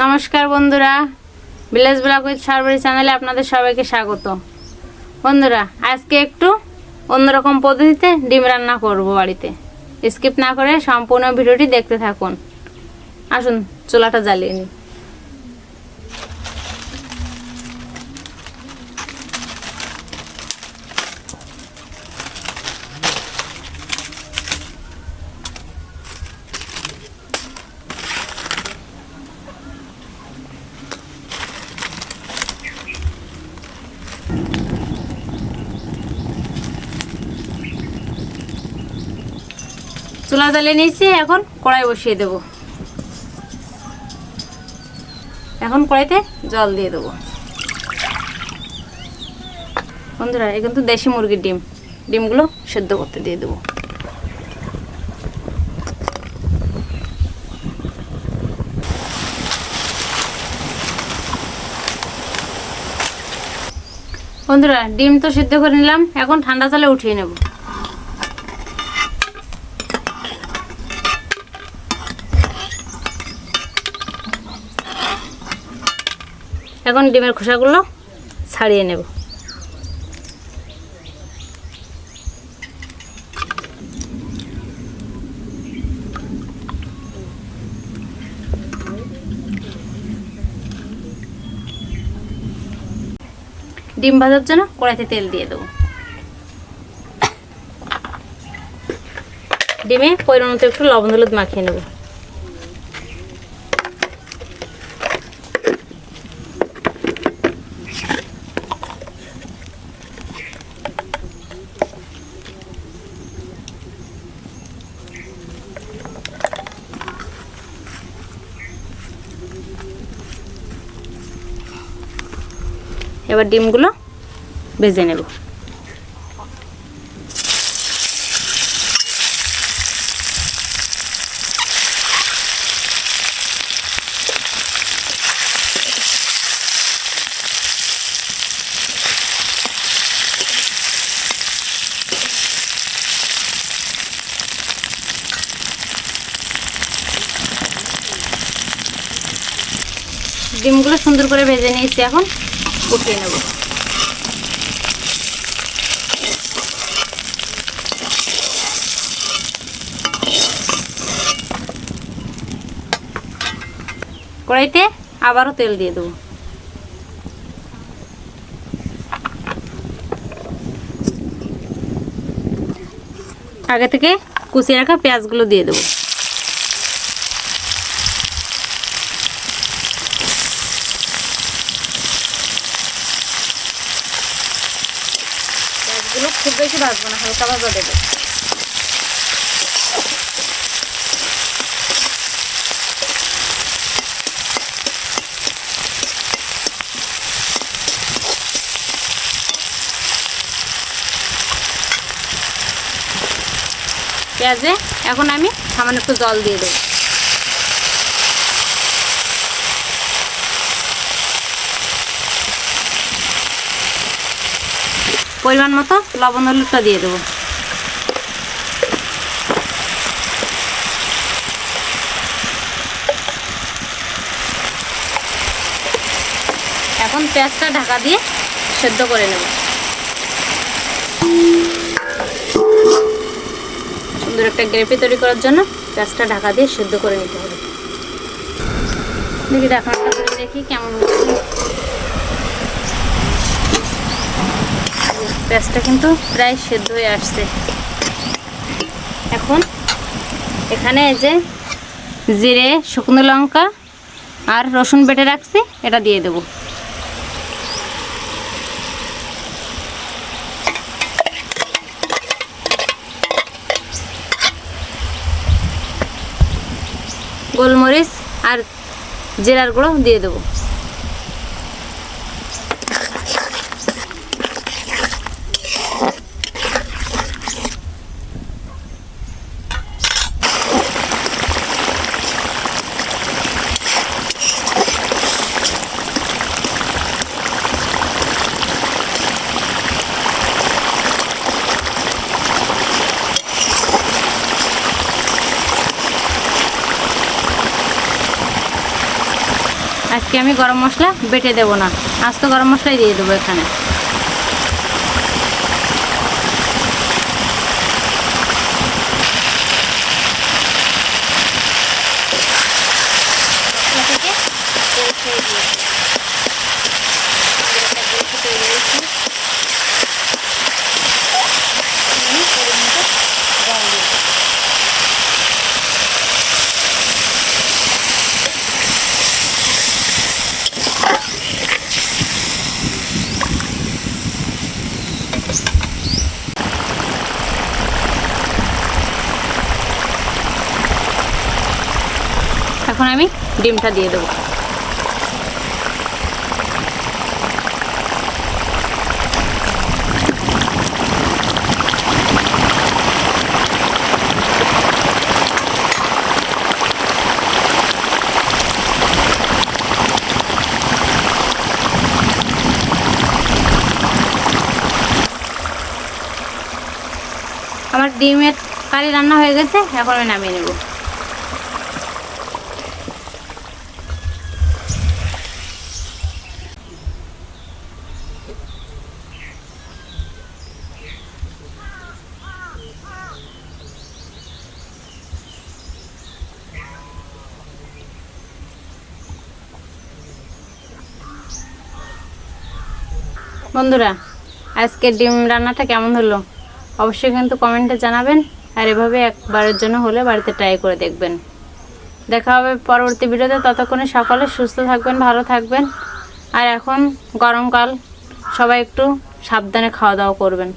নমস্কার বন্ধুরা, village blog with সারবারি চ্যানেলে আপনাদের সবাইকে স্বাগত। বন্ধুরা, আজকে একটু অন্যরকম পদ্ধতিতে ডিম রান্না করব বাড়িতে। স্কিপ না করে সম্পূর্ণ ভিডিওটি দেখতে থাকুন। আসুন চুলাটা জ্বালিয়ে নিই। চুলা জ্বালিয়ে নিয়েছি, এখন কড়াই বসিয়ে দেব। এখন কড়াইতে জল দিয়ে দেবো। বন্ধুরা, এখন তো দেশি মুরগির ডিমগুলো সেদ্ধ করতে দিয়ে দেবো। বন্ধুরা, ডিম তো সেদ্ধ করে নিলাম, এখন ঠান্ডা জলে উঠিয়ে নেব। এখন ডিমের খোসাগুলো ছাড়িয়ে নেব। ডিম ভাজার জন্য কড়াইতে তেল দিয়ে দেবো। ডিমে পরিমাণ মতো একটু লবণ হলুদ মাখিয়ে নেব। এবার ডিমগুলো ভেজে নেব। ডিমগুলো সুন্দর করে ভেজে নিয়েছি, এখন উঠিয়ে নেব। কড়াইতে আবারও তেল দিয়ে দেবো। আগে থেকে কুচিয়ে রাখা পেঁয়াজগুলো দিয়ে দেবো। পেঁয়াজগুলো খুব বেশি ভাজবো না, হালকা ভাজা দেবো। পেঁয়াজে এখন আমি সামান্য একটু জল দিয়ে দেবো। পরিমাণ মতো লবণ হলুদটা দিয়ে দেবো। এখন পেঁয়াজটা ঢাকা দিয়ে সেদ্ধ করে নেব। সুন্দর একটা গ্রেভি তৈরি করার জন্য পেঁয়াজটা ঢাকা দিয়ে সেদ্ধ করে নিতে হবে। দেখি ঢাকনাটা করে দেখি কেমন হচ্ছে। পেঁয়াজটা কিন্তু প্রায় সেদ্ধ হয়ে আসছে। এখন এখানে এই যে জিরে, শুকনো লঙ্কা আর রসুন বেটে রাখছি, এটা দিয়ে দেব। গোলমরিচ আর জিরার গুঁড়ো দিয়ে দেবো। আজকে আমি গরম মশলা বেটে দেব না, আজ তো গরম মশলাই দিয়ে দেবো এখানে। এখন আমি ডিমটা দিয়ে দেবো। আমার ডিমের কারি রান্না হয়ে গেছে, এখন আমি নামিয়ে নেব। বন্ধুরা, আজকের ডিম রান্নাটা কেমন হলো অবশ্যই কিন্তু কমেন্টে জানাবেন, আর এভাবে একবারের জন্য হলে বাড়িতে ট্রাই করে দেখবেন। দেখা হবে পরবর্তী ভিডিওতে, ততক্ষণে সকলে সুস্থ থাকবেন, ভালো থাকবেন। আর এখন গরমকাল, সবাই একটু সাবধানে খাওয়া দাওয়া করবেন।